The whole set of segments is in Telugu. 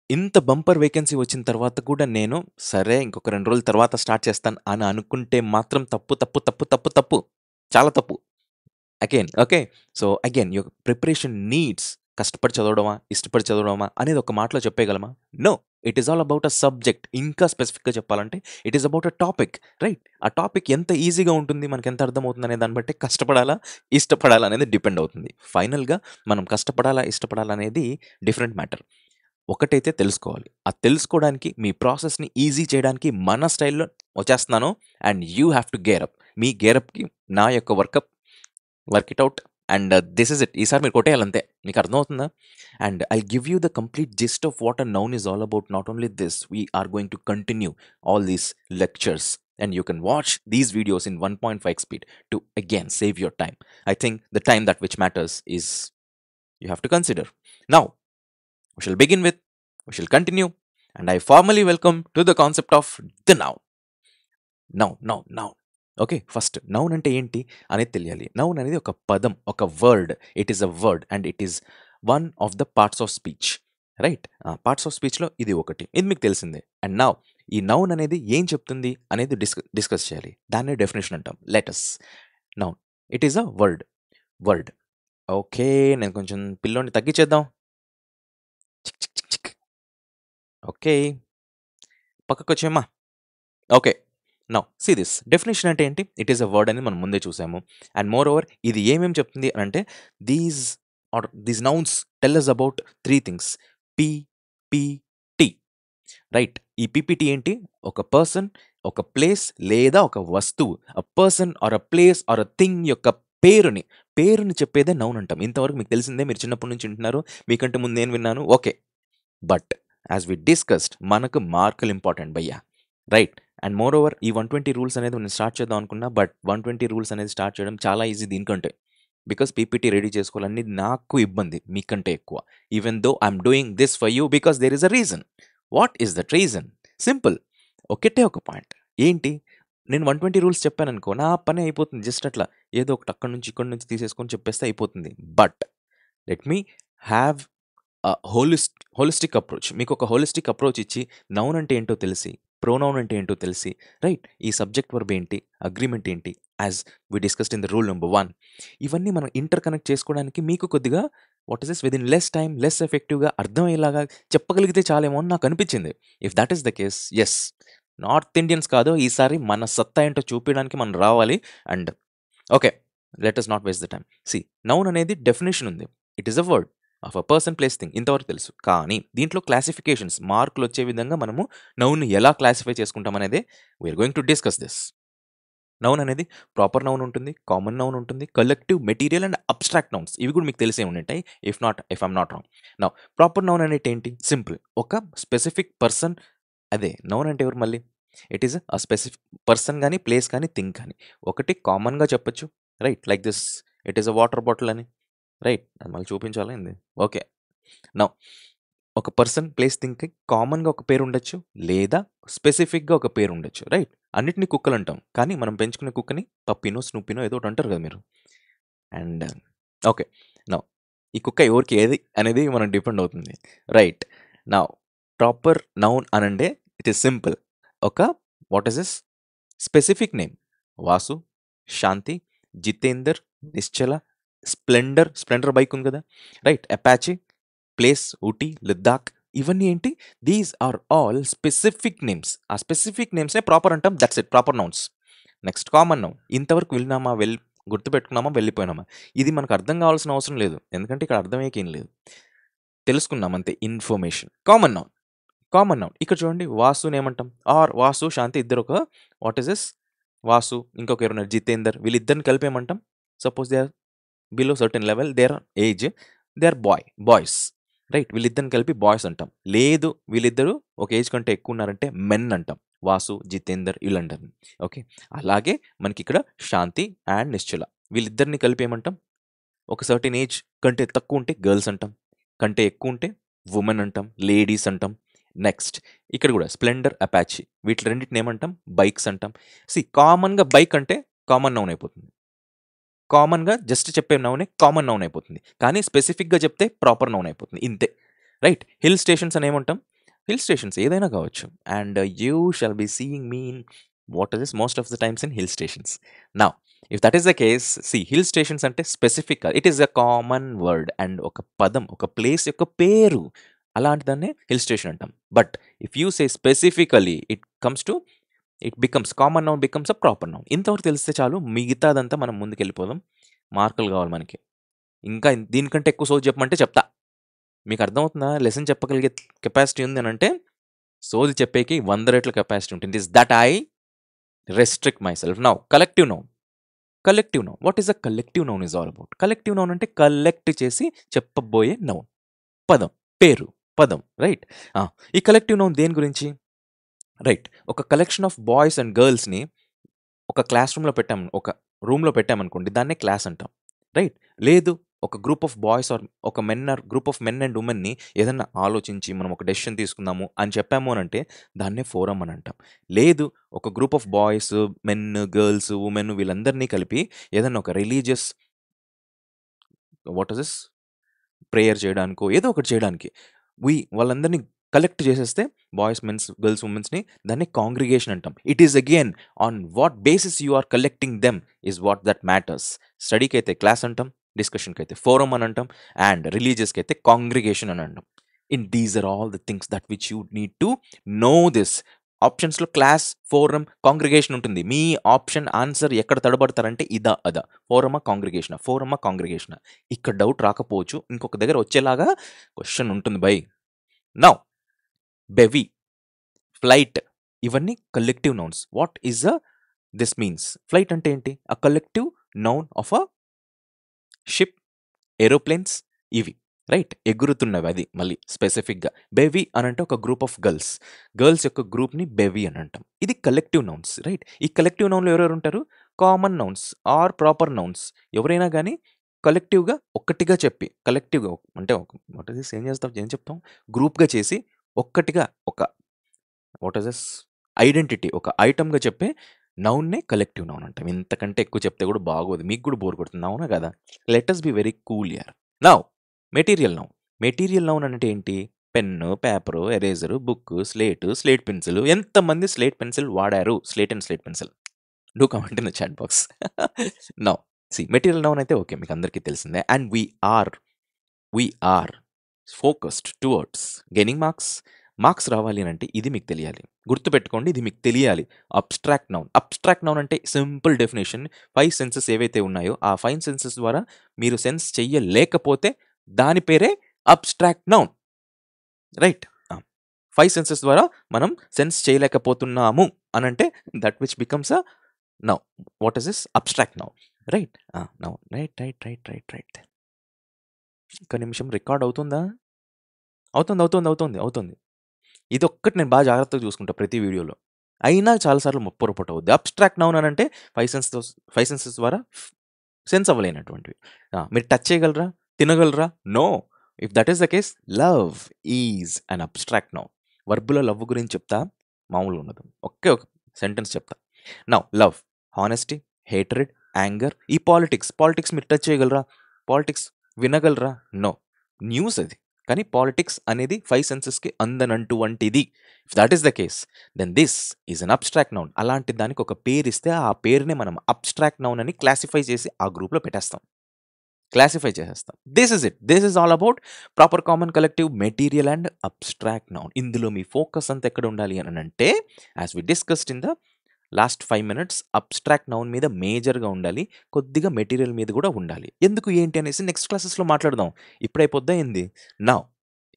ఇంత బంపర్ వేకెన్సీ వచ్చిన తర్వాత కూడా నేను సరే ఇంకొక 2 రోజుల తర్వాత స్టార్ట్ చేస్తాను అని అనుకుంటే మాత్రం తప్పు, తప్పు, తప్పు, తప్పు, తప్పు. చాలా తప్పు. Again okay. So, again your preparation needs కష్టపడి చదవడమా, ఇష్టపడి చదవడమా అనేది ఒక మాటలో చెప్పేయగలమా? No. It is all about a subject. ఇంకా స్పెసిఫిక్‌గా చెప్పాలంటే it is about a topic. Right? ఆ టాపిక్ ఎంత ఈజీగా ఉంటుంది, మనకెంత అర్థమవుతుందనే దాన్ని బట్టి కష్టపడాలా, ఇష్టపడాలా అనేది డిపెండ్ అవుతుంది. ఫైనల్‌గా మనం కష్టపడాలా, ఇష్టపడాలా అనేది డిఫరెంట్ మ్యాటర్. ఒకటైతే తెలుసుకోవాలి. ఆ తెలుసుకోవడానికి మీ ప్రాసెస్‌ని ఈజీ చేయడానికి మన స్టైల్‌లో వచ్చేస్తున్నాను. And you have to gear up. మీ గేర్ అప్‌కి నా యొక్క work it out and this is it. ఈసారి మీరు కొట్టేయాలంతే. మీకు అర్థమవుతుందా? And I'll give you the complete gist of what a noun is all about. Not only this, we are going to continue all these lectures and you can watch these videos in 1.5 speed to again save your time. I think the time that which matters is you have to consider. Now, we shall begin with, we shall continue, and I formally welcome to the concept of the noun. Noun. Okay. First noun అంటే ఏంటి అనేది తెలియాలి. నౌన్ అనేది ఒక పదం, ఒక word. It is a word and it is one of the parts of speech. Right? Parts of స్పీచ్‌లో ఇది ఒకటి. ఇది మీకు తెలిసిందే. అండ్ నౌ ఈ నౌన్ అనేది ఏం చెప్తుంది అనేది డిస్కస్ చేయాలి. దాన్నే డెఫినిషన్ అంటాం. Let us. Noun it is a word. Okay. నేను కొంచెం పిల్లోడిని తగ్గించేద్దాం. చిక్ చిక్ చిక్ చిక్. ఓకే. పక్కకొచ్చేయమ్మా. Okay. Now see this definition అంటే ఏంటి? ఇట్ ఈస్ అ వర్డ్ అని మనం ముందే చూసాము. అండ్ మోర్ ఓవర్ ఇది ఏమేమి చెప్తుంది అని అంటే these these nouns tell us about 3 things. PPT. Right? ఈ పీపీటీ ఏంటి? ఒక పర్సన్, ఒక ప్లేస్ లేదా ఒక వస్తువు. A person or a place or a thing యొక్క పేరుని చెప్పేదే నౌన్ అంటాం. ఇంతవరకు మీకు తెలిసిందే. మీరు చిన్నప్పటి నుంచి వింటున్నారు. మీకంటే ముందు నేను విన్నాను. Okay. But as we discussed మనకు మార్కులు ఇంపార్టెంట్ భయ్యా. రైట్? అండ్ మోర్ ఓవర్ ఈ 120 రూల్స్ అనేది నేను స్టార్ట్ చేద్దాం అనుకున్నా. బట్ 120 రూల్స్ అనేది స్టార్ట్ చేయడం చాలా ఈజీ దీనికంటే. బికాస్ పీపీటీ రెడీ చేసుకోవాలని నాకు ఇబ్బంది మీకంటే ఎక్కువ. Even though I'm doing this for you because there is a reason. What is that reason? Simple. ఒకటే ఒక పాయింట్. ఏంటి? నేను 120 రూల్స్ చెప్పాననుకో నా పని అయిపోతుంది. జస్ట్ అట్లా ఏదో ఒకటి అక్కడి నుంచి ఇక్కడి నుంచి తీసేసుకొని చెప్పేస్తే అయిపోతుంది. But let me have holistic approach. మీకు ఒక హోలిస్టిక్ అప్రోచ్ ఇచ్చి నౌన్ అంటే ఏంటో తెలిసి, ప్రోనౌన్ అంటే ఏంటో తెలిసి, రైట్? ఈ సబ్జెక్ట్ వర్బ్ ఏంటి, అగ్రిమెంట్ ఏంటి, as we discussed in the rule number 1. ఇవన్నీ మనం ఇంటర్ కనెక్ట్ చేసుకోవడానికి మీకు కొద్దిగా what is this within less time, less ఎఫెక్టివ్గా అర్థమయ్యేలాగా చెప్పగలిగితే చాలేమో అని నాకు అనిపించింది. If that is the case, yes, north Indians కాదు, ఈసారి మన సత్తా ఏంటో చూపించడానికి మనం రావాలి. And okay, let us not waste the time. See, noun అనేది డెఫినేషన్ ఉంది. It is a word of a person, place, thing. ఇంతవరకు తెలుసు. కానీ దీంట్లో క్లాసిఫికేషన్స్, మార్కులు వచ్చే విధంగా మనము నౌన్ ఎలా క్లాసిఫై చేసుకుంటాం అనేది we're going to discuss this. Noun అనేది ప్రాపర్ నౌన్ ఉంటుంది, కామన్ నౌన్ ఉంటుంది, collective, material and abstract nouns. ఇవి కూడా మీకు తెలిసే ఉంటాయి if I'm not wrong. Now proper noun అనేది ఏంటి? సింపుల్. ఒక స్పెసిఫిక్ పర్సన్. అదే నౌన్ అంటే ఎవరు మళ్ళీ? It is a specific person కానీ, ప్లేస్ కానీ, థింగ్ కానీ. ఒకటి కామన్గా చెప్పొచ్చు. Right? Like this, it is a water bottle అని. రైట్? అది మళ్ళీ చూపించాలా ఏంది? ఓకే. నౌ ఒక పర్సన్, ప్లేస్, థింగ్‌కి కామన్‌గా ఒక పేరు ఉండొచ్చు. లేదా స్పెసిఫిక్‌గా ఒక పేరు ఉండొచ్చు. రైట్? అన్నిటిని కుక్కలు అంటాం. కానీ మనం పెంచుకునే కుక్కని పప్పీనో, స్నూపీనో ఏదో ఒకటి అంటారు కదా మీరు. And okay. నౌ ఈ కుక్క ఎవరికి ఏది అనేది మనం డిపెండ్ అవుతుంది. రైట్? నౌ ప్రాపర్ నౌన్ అనంటే ఇట్ ఈస్ సింపుల్. ఒక what is this specific name. Vasu, Shanti, Jitender, Nischala, Splendor bike ఉంది కదా. Right? Apache, place, Ooty, Ladakh. ఇవన్నీ ఏంటి? These are all specific names. ఆ స్పెసిఫిక్ నేమ్స్నే ప్రాపర్ అంటాం. That's it, proper nouns. Next common noun. ఇంతవరకు విన్నామా, గుర్తుపెట్టుకున్నామా, వెళ్ళిపోయినామా? ఇది మనకు అర్థం కావాల్సిన అవసరం లేదు. ఎందుకంటే ఇక్కడ అర్థమయ్యేకేం లేదు. తెలుసుకున్నాం అంతే, ఇన్ఫర్మేషన్. కామన్ నౌన్ ఇక్కడ చూడండి. వాసుని ఏమంటాం? ఆర్ వాసు, శాంతి ఇద్దరు ఒక వాట్ ఇస్ దిస్ వాసు, ఇంకొక ఎవరున్నారు జితేందర్, వీళ్ళిద్దరిని కలిపి ఏమంటాం? Suppose they are below certain level, their age, they are boys. Right? వీళ్ళిద్దరిని కలిపి బాయ్స్ అంటాం. లేదు వీళ్ళిద్దరూ ఒక ఏజ్ కంటే ఎక్కువ ఉన్నారంటే మెన్ అంటాం. వాసు, జితేందర్ వీళ్ళంటారు. ఓకే. అలాగే మనకి ఇక్కడ శాంతి అండ్ నిశ్చల వీళ్ళిద్దరిని కలిపి ఏమంటాం? ఒక సర్టెన్ ఏజ్ కంటే తక్కువ ఉంటే గర్ల్స్ అంటాం, కంటే ఎక్కువ ఉంటే ఉమెన్ అంటాం, లేడీస్ అంటాం. నెక్స్ట్ ఇక్కడ కూడా స్ప్లెండర్, అపాచీ వీటి రెండింటిని ఏమంటాం? బైక్స్ అంటాం. కామన్గా బైక్ అంటే కామన్ నౌన్ అయిపోతుంది. కామన్గా జస్ట్ చెప్పే నౌనే కామన్ నౌన్ అయిపోతుంది. కానీ స్పెసిఫిక్గా చెప్తే ప్రాపర్ నౌన్ అయిపోతుంది. ఇంతే. రైట్? హిల్ స్టేషన్స్ అని ఏమంటాం? హిల్ స్టేషన్స్ ఏదైనా కావచ్చు. And you shall be seeing me in what is most of the times in hill stations. Now if that is the case, hill stations అంటే స్పెసిఫిక్గా it is a common word and ఒక పదం, ఒక ప్లేస్ యొక్క పేరు, అలాంటి దాన్నే హిల్ స్టేషన్ అంటాం. But if you say specifically it becomes common noun, becomes a proper noun. ఇంతవరకు తెలిస్తే చాలు, మిగతాదంతా మనం ముందుకెళ్ళిపోదాం. మార్కులు కావాలి మనకి. ఇంకా దీనికంటే ఎక్కువ సోది చెప్పమంటే చెప్తా. మీకు అర్థమవుతుందా? లెసన్ చెప్పగలిగే కెపాసిటీ ఉంది అని అంటే సోది చెప్పేకి 100 రెట్ల కెపాసిటీ ఉంటుంది. Is that I restrict my self. Now collective noun. Collective noun, what is a collective noun is all about. Collective noun అంటే కలెక్ట్ చేసి చెప్పబోయే నౌన్, పదం, పేరు, పదం, రైట్? ఈ కలెక్టివ్ నౌన్ దేని గురించి? రైట్, ఒక కలెక్షన్ ఆఫ్ బాయ్స్ అండ్ గర్ల్స్ని ఒక క్లాస్ రూమ్లో పెట్టాం, ఒక రూమ్లో పెట్టామనుకోండి, దాన్నే క్లాస్ అంటాం, రైట్? లేదు, ఒక గ్రూప్ ఆఫ్ బాయ్స్ ఆర్ ఒక men or group of men and ఉమెన్ని ఏదన్నా ఆలోచించి మనం ఒక డెసిషన్ తీసుకుందాము అని చెప్పాము అని అంటే దాన్నే ఫోరం అని అంటాం. లేదు, ఒక group of boys, men, girls, women వీళ్ళందరినీ కలిపి ఏదన్నా ఒక religious what is this prayer చేయడానికో ఏదో ఒకటి చేయడానికి వాళ్ళందరినీ కలెక్ట్ చేసేస్తే బాయ్స్, మెన్స్, గర్ల్స్, ఉమెన్స్ని, దాన్ని కాంగ్రిగేషన్ అంటాం. It is again on what basis you are collecting them is what that matters. స్టడీకి అయితే క్లాస్ అంటాం, డిస్కషన్కి అయితే ఫోరం అని అంటాం, అండ్ రిలీజియస్కి అయితే కాంగ్రిగేషన్ అని అంటాం. These are all the things that which you need to know this. ఆప్షన్స్లో క్లాస్, ఫోరం, కాంగ్రిగేషన్ ఉంటుంది. మీ ఆప్షన్ ఆన్సర్ ఎక్కడ తడబడతారంటే ఇదా అదా, ఫోరమా కాంగ్రిగేషనా, ఫోరమా కాంగ్రిగేషనా. ఇక్కడ డౌట్ రాకపోవచ్చు, ఇంకొక దగ్గర వచ్చేలాగా క్వశ్చన్ ఉంటుంది బై. నౌ బెవీ, ఫ్లైట్, ఇవన్నీ collective nouns. What is this means? Flight అంటే ఏంటి? A collective noun of a ship, aeroplanes, ఇవి, రైట్? ఎగురుతున్నవి, అది మళ్ళీ స్పెసిఫిక్గా. బెవీ అని అంటే ఒక గ్రూప్ ఆఫ్ గర్ల్స్, గర్ల్స్ యొక్క గ్రూప్ని బెవీ అని అంటాం. ఇది కలెక్టివ్ నౌన్స్, రైట్? ఈ కలెక్టివ్ నౌన్లో ఎవరెవరు ఉంటారు? Common nouns are proper nouns. ఎవరైనా కానీ కలెక్టివ్గా ఒక్కటిగా చెప్పి, కలెక్టివ్గా అంటే వాట్ ఇస్ దిస్, ఏం చెప్తాం, గ్రూప్గా చేసి ఒక్కటిగా ఒక వాట్ ఇస్ దిస్ ఐడెంటిటీ, ఒక ఐటమ్గా చెప్పే నౌన్నే కలెక్టివ్ నౌన్ అంటాం. ఇంతకంటే ఎక్కువ చెప్తే కూడా బాగోదు, మీకు కూడా బోర్ కొడుతుంది, అవునా కదా? Let us be very cool here. Now material noun. Material noun అంటే ఏంటి? Pen, paper, eraser, book, slate pencil. ఎంతమంది స్లేట్ పెన్సిల్ వాడారు? Slate and slate pencil, do comment in the chat box. Now material noun అయితే ఓకే, మీకు అందరికీ తెలిసిందే. And we're focused towards gaining marks రావాలి అని అంటే ఇది మీకు తెలియాలి. గుర్తుపెట్టుకోండి, ఇది మీకు తెలియాలి. అబ్స్ట్రాక్ట్ నౌన్ అంటే సింపుల్ డెఫినేషన్. 5 సెన్సెస్ ఏవైతే ఉన్నాయో ఆ 5 సెన్సెస్ ద్వారా మీరు సెన్స్ చెయ్యలేకపోతే దాని పేరే అబ్స్ట్రాక్ట్ నౌన్, రైట్? 5 సెన్సెస్ ద్వారా మనం సెన్స్ చేయలేకపోతున్నాము అని అంటే that which becomes a noun. What is this? Abstract noun, right? Noun, right. ఒక్క నిమిషం, రికార్డ్ అవుతుందా? అవుతుంది. ఇదొక్కటి నేను బాగా జాగ్రత్తగా చూసుకుంటా ప్రతి వీడియోలో. అయినా చాలాసార్లు పొరపాటు అవుద్ది. అబ్స్ట్రాక్ట్ నౌన్ అని అంటే 5 సెన్సెస్ ద్వారా సెన్స్ అవ్వలేనటువంటివి. మీరు టచ్ చేయగలరా? తినగలరా? No. If that is the case, love is an abstract noun. వర్బులో లవ్ గురించి చెప్తా, మామూలుగా ఉండదు. ఒకే ఒక సెంటెన్స్ చెప్తా. Now love, honesty, hatred, anger. ఈ పాలిటిక్స్ మీరు టచ్ చేయగలరా? పాలిటిక్స్ వినగలరా? నో. న్యూస్ అది. కానీ పాలిటిక్స్ అనేది 5 సెన్సెస్కి అందనంటువంటిది. If that is the case, then this is an abstract noun. అలాంటి దానికి ఒక పేరు ఇస్తే ఆ పేరునే మనం అబ్స్ట్రాక్ట్ నౌన్ అని క్లాసిఫై చేసి ఆ గ్రూప్లో పెట్టేస్తాం, క్లాసిఫై చేసేస్తాం. This is all about proper, common, collective, material and abstract noun. ఇందులో మీ ఫోకస్ అంతా ఎక్కడ ఉండాలి అని అంటే, as we discussed in the last 5 minutes, abstract noun మీద మేజర్గా ఉండాలి, కొద్దిగా మెటీరియల్ మీద కూడా ఉండాలి. ఎందుకు ఏంటి అనేసి నెక్స్ట్ క్లాసెస్లో మాట్లాడదాం. ఇప్పుడైపోద్దా ఏంది? నా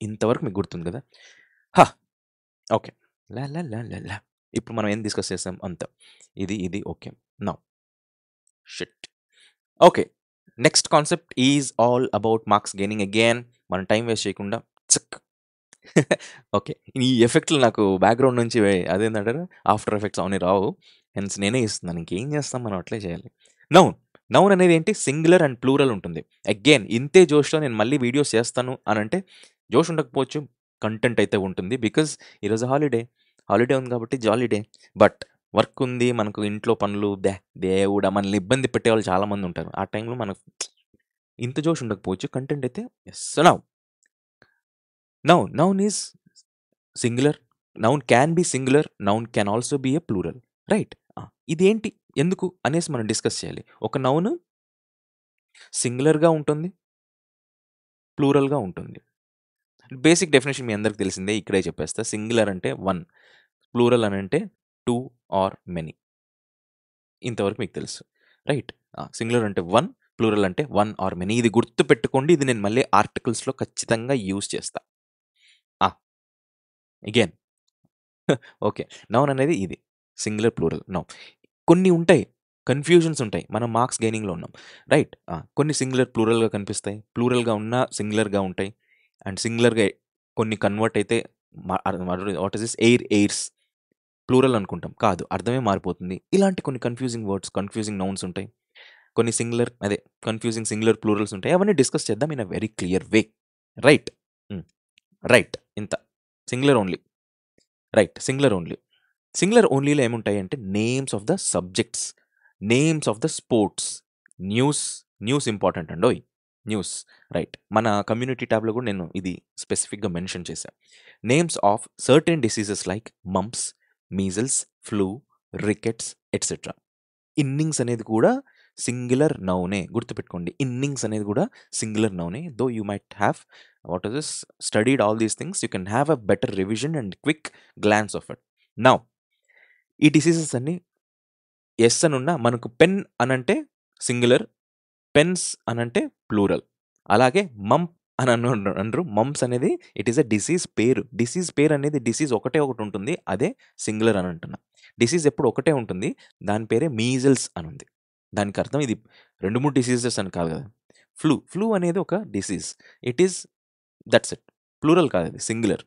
ఇంతవరకు మీకు గుర్తుంది కదా? ఓకే. లా. ఇప్పుడు మనం ఏం డిస్కస్ చేసాం అంత, ఇది ఓకే. నా shit. Okay, next concept is all about marks gaining again. మనం టైం వేస్ట్ చేయకుండా చిక్. ఓకే, ఈ ఎఫెక్ట్లు నాకు బ్యాక్గ్రౌండ్ నుంచి అదేంటంటారు, ఆఫ్టర్ ఎఫెక్ట్స్ అవన్నీ రావు, హెన్స్ నేనే ఇస్తున్నాను. ఇంకేం చేస్తాం, మనం అట్లే చేయాలి. నౌన్ అనేది ఏంటి? సింగులర్ అండ్ ప్లూరల్ ఉంటుంది. అగైన్ ఇంతే జోష్లో నేను మళ్ళీ వీడియోస్ చేస్తాను అని అంటే జోష్ ఉండకపోవచ్చు, కంటెంట్ అయితే ఉంటుంది. బికాజ్ ఈరోజు హాలిడే ఉంది కాబట్టి జాలీడే. బట్ వర్క్ ఉంది, మనకు ఇంట్లో పనులు, దేవుడా మనల్ని ఇబ్బంది పెట్టేవాళ్ళు చాలామంది ఉంటారు. ఆ టైంలో మనకు ఇంత జోష్ ఉండకపోవచ్చు, కంటెంట్ అయితే yes. Noun is singular noun can be singular, noun can also be a plural, right? ఇదేంటి, ఎందుకు అనేసి మనం డిస్కస్ చేయాలి. ఒక నౌన్ సింగులర్గా ఉంటుంది, ప్లూరల్గా ఉంటుంది. బేసిక్ డెఫినేషన్ మీ అందరికి తెలిసిందే, ఇక్కడే చెప్పేస్తా. సింగులర్ అంటే వన్, ప్లూరల్ అని అంటే టూ ఆర్ మెనీ. ఇంతవరకు మీకు తెలుసు, రైట్? సింగులర్ అంటే వన్, ప్లూరల్ అంటే వన్ ఆర్ మెనీ. ఇది గుర్తు పెట్టుకోండి, ఇది నేను మళ్ళీ ఆర్టికల్స్లో ఖచ్చితంగా యూజ్ చేస్తా. అగైన్ ఓకే, నౌన్ అనేది ఇది సింగులర్, ప్లూరల్. నౌ కొన్ని ఉంటాయి, కన్ఫ్యూజన్స్ ఉంటాయి, మనం మార్క్స్ గెయినింగ్లో ఉన్నాం, రైట్? కొన్ని సింగులర్ ప్లూరల్గా కనిపిస్తాయి, ప్లూరల్గా ఉన్న సింగులర్గా ఉంటాయి, అండ్ సింగులర్గా కొన్ని కన్వర్ట్ అయితే what is this, airs plural అనుకుంటాం, కాదు, అర్థమే మారిపోతుంది. ఇలాంటి కొన్ని కన్ఫ్యూజింగ్ వర్డ్స్, కన్ఫ్యూజింగ్ నౌన్స్ ఉంటాయి, కొన్ని సింగులర్ అదే కన్ఫ్యూజింగ్ సింగులర్ ప్లూరల్స్ ఉంటాయి. అవన్నీ డిస్కస్ చేద్దాం in a very clear way, right? Right, ఇంత singular only, right? Singular only. Singular ఓన్లీలో ఏముంటాయి అంటే names of the subjects, names of the sports, news. News important అండోయ్, న్యూస్, రైట్? మన కమ్యూనిటీ ట్యాబ్లో కూడా నేను ఇది స్పెసిఫిక్గా మెన్షన్ చేశాను. Names of certain diseases like mumps, measles, flu, rickets etcetera. Innings అనేది కూడా సింగులర్ నౌనే, గుర్తుపెట్టుకోండి. ఇన్నింగ్స్ అనేది కూడా సింగులర్ నౌనే. Though you might have what is this studied all these things, you can have a better revision and quick glance of it. Now ఈ డిసీజెస్ అన్ని ఎస్ అని ఉన్నా, మనకు పెన్ అనంటే సింగులర్, పెన్స్ అనంటే ప్లూరల్. అలాగే మంప్ అని అనరు, మంప్స్ అనేది ఇట్ ఈస్ అ డిసీజ్ పేరు. డిసీజ్ పేరు అనేది డిసీజ్ ఒకటే ఒకటి ఉంటుంది, అదే సింగులర్ అని అంటున్నా. డిసీజ్ ఎప్పుడు ఒకటే ఉంటుంది, దాని పేరే మీజల్స్ అని ఉంది. దానికి అర్థం ఇది 2, 3 డిసీజెస్ అని కాదు కదా. ఫ్లూ అనేది ఒక disease, it is that's it, plural కాదు, అది సింగులర్.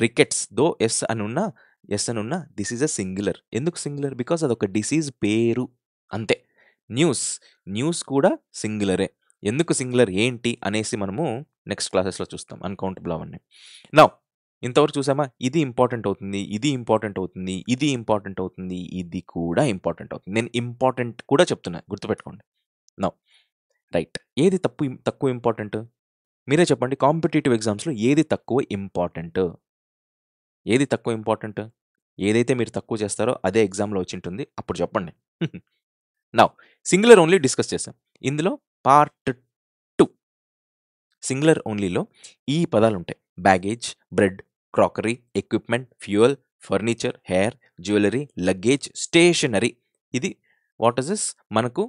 రికెట్స్ దో ఎస్ అని ఉన్నా దిస్ ఈజ్ అ సింగులర్. ఎందుకు సింగులర్? బికాస్ అదొక డిసీజ్ పేరు, అంతే. న్యూస్ కూడా సింగులరే. ఎందుకు సింగులర్ ఏంటి అనేసి మనము నెక్స్ట్ క్లాసెస్లో చూస్తాం, అన్కౌంటబుల్ అవన్నీ. నౌ ఇంతవరకు చూసామా, ఇది ఇంపార్టెంట్ అవుతుంది, ఇది ఇంపార్టెంట్ అవుతుంది, ఇది ఇంపార్టెంట్ అవుతుంది, ఇది కూడా ఇంపార్టెంట్ అవుతుంది. నేను ఇంపార్టెంట్ కూడా చెప్తున్నా, గుర్తుపెట్టుకోండి. నౌ రైట్, ఏది తక్కువ ఇంపార్టెంట్? మీరే చెప్పండి, కాంపిటేటివ్ ఎగ్జామ్స్లో ఏది తక్కువ ఇంపార్టెంట్? ఏది తక్కువ ఇంపార్టెంట్? ఏదైతే మీరు తక్కువ చేస్తారో అదే ఎగ్జామ్లో వచ్చి ఉంటుంది, అప్పుడు చెప్పండి. నౌ సింగులర్ ఓన్లీ డిస్కస్ చేసాం. ఇందులో పార్ట్ 2 సింగులర్ ఓన్లీలో ఈ పదాలు ఉంటాయి: baggage, bread, crockery, equipment, fuel, furniture, hair, jewellery, luggage, stationery. ఇది వాట్ ఇస్ దిస్, మనకు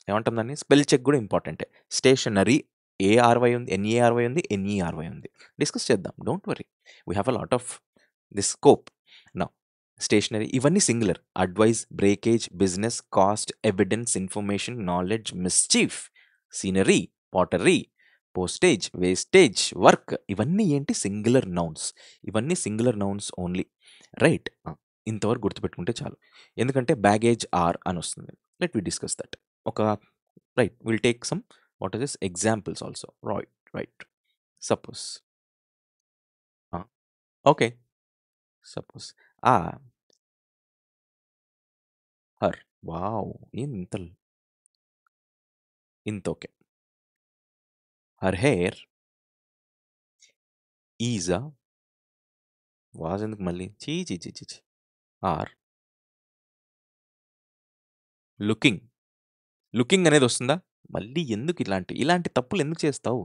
ఏమంటాం దాన్ని, స్పెల్ చెక్ కూడా ఇంపార్టెంటే. స్టేషనరీ ఏఆర్వై ఉంది, ఎన్ఏఆర్వై ఉంది, ఎన్ఈఆర్వై ఉంది. డిస్కస్ చేద్దాం, don't worry, we have a lot of this scope. నా స్టేషనరీ ఇవన్నీ singular. Advise, breakage, business, cost, evidence, information, knowledge, mischief, scenery, pottery, postage, wastage, work, ఇవన్నీ ఏంటి, సింగులర్ నౌన్స్. ఇవన్నీ సింగులర్ నౌన్స్ ఓన్లీ, రైట్? ఇంతవరకు గుర్తుపెట్టుకుంటే చాలు, ఎందుకంటే బ్యాగేజ్ ఆర్ అని వస్తుంది. Let we discuss that. ఒక right, will take some what is this examples also, right? Suppose okay, suppose her, wow, ఇంత okay. Her hair is a, was ఎందుకు మళ్ళీ, చీ చీ చీ చీ చీ. ఆర్ లుకింగ్, లుకింగ్ అనేది వస్తుందా? మళ్ళీ ఎందుకు ఇలాంటి తప్పులు ఎందుకు చేస్తావు?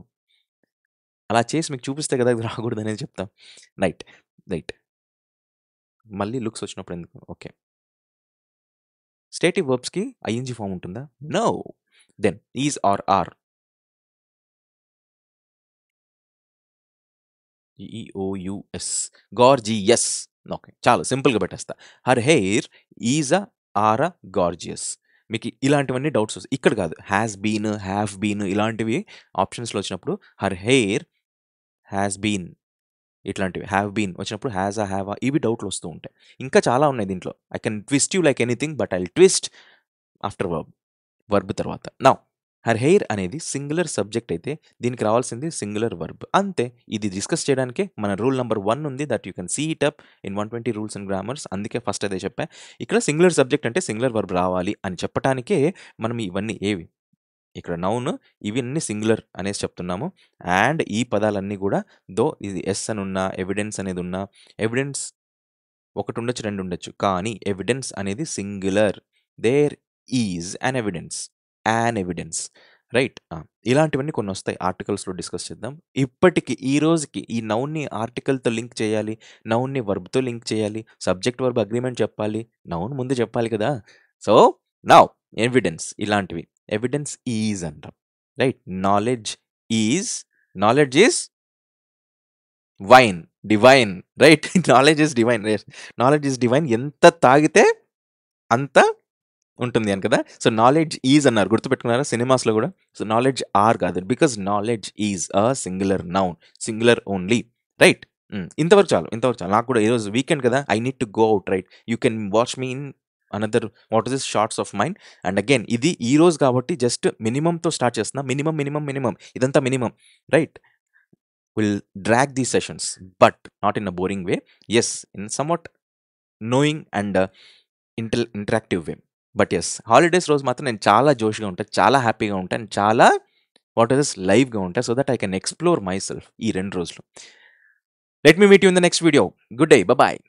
అలా చేసి మీకు చూపిస్తే కదా ఇది రాకూడదు అనేది చెప్తాం, రైట్? మళ్ళీ లుక్స్ వచ్చినప్పుడు ఎందుకు? ఓకే, స్టేటివ్ వర్బ్స్కి ఐఎన్జీ ఫామ్ ఉంటుందా? No. Then is R R, EOUS, gorgeous. Okay, చాలా సింపుల్గా పెట్టేస్తా. Her hair is a are a gorgeous. మీకు ఇలాంటివన్నీ డౌట్స్ వస్తాయి, ఇక్కడ కాదు. హ్యాస్ బీన్, హ్యావ్ బీన్ ఇలాంటివి ఆప్షన్స్లో వచ్చినప్పుడు హర్ హెయిర్ హ్యాస్ బీన్, ఇట్లాంటివి హ్యావ్ బీన్ వచ్చినప్పుడు హ్యాజ్ ఆ, హ్యావ్ ఆ, ఇవి డౌట్లు వస్తూ ఉంటాయి. ఇంకా చాలా ఉన్నాయి దీంట్లో. I can twist you like anything, but I twist after verb తర్వాత. నా హర్ హెయిర్ అనేది సింగులర్ సబ్జెక్ట్ అయితే దీనికి రావాల్సింది సింగులర్ వర్బ్, అంతే. ఇది డిస్కస్ చేయడానికే మన రూల్ నెంబర్ 1 ఉంది, that you can see it up in 120 rules and grammars. అందుకే ఫస్ట్ అదే చెప్పా. ఇక్కడ సింగులర్ సబ్జెక్ట్ అంటే సింగులర్ వర్బ్ రావాలి అని చెప్పడానికే మనం ఇవన్నీ ఏవి ఇక్కడ నౌన్ ఇవన్నీ సింగులర్ అనేసి చెప్తున్నాము. అండ్ ఈ పదాలన్నీ కూడా దో ఇది ఎస్ అని ఉన్నా, ఎవిడెన్స్ అనేది ఉన్నా, ఎవిడెన్స్ ఒకటి ఉండొచ్చు, రెండు ఉండొచ్చు, కానీ ఎవిడెన్స్ అనేది singular. There is an evidence, an evidence, right? ఇలాంటివన్నీ కొన్ని వస్తాయి, ఆర్టికల్స్లో డిస్కస్ చేద్దాం. ఇప్పటికి ఈ రోజుకి ఈ నౌన్ని ఆర్టికల్తో లింక్ చేయాలి, నౌన్ని వర్బ్తో లింక్ చేయాలి, సబ్జెక్ట్ వర్బ్ అగ్రిమెంట్ చెప్పాలి, నౌన్ ముందు చెప్పాలి కదా. సో నౌ ఎవిడెన్స్ ఇలాంటివి ఎవిడెన్స్ ఈజ్ అంటాం, right? Knowledge is wine, divine, right? Knowledge is divine, knowledge is divine. ఎంత తాగితే అంత ఉంటుంది అని కదా. సో నాలెడ్జ్ ఈజ్ అన్నారు, గుర్తుపెట్టుకున్నారా సినిమాస్లో కూడా? సో నాలెడ్జ్ ఆర్ కాదు, because knowledge is a singular noun, singular only, right? ఇంతవరకు చాలు, ఇంతవరకు చాలు. నాకు కూడా ఈరోజు వీకెండ్ కదా, I need to go out, right? You can watch me in another what is this shorts of mind. And again ఇది ఈ రోజు కాబట్టి జస్ట్ మినిమంతో స్టార్ట్ చేస్తున్నా, మినిమం, ఇదంతా minimum, right? Will drag these sessions, but not in a boring way, yes, in somewhat knowing and interactive way. But yes, holidays రోజు మాత్రం నేను చాలా జోష్గా ఉంటాను, చాలా హ్యాపీగా ఉంటాను, చాలా వాట్ ఇస్ లైవ్గా ఉంటాను, so that I can explore myself ఈ 2 రోజులు. Let me meet you in the next video. Good day, bye.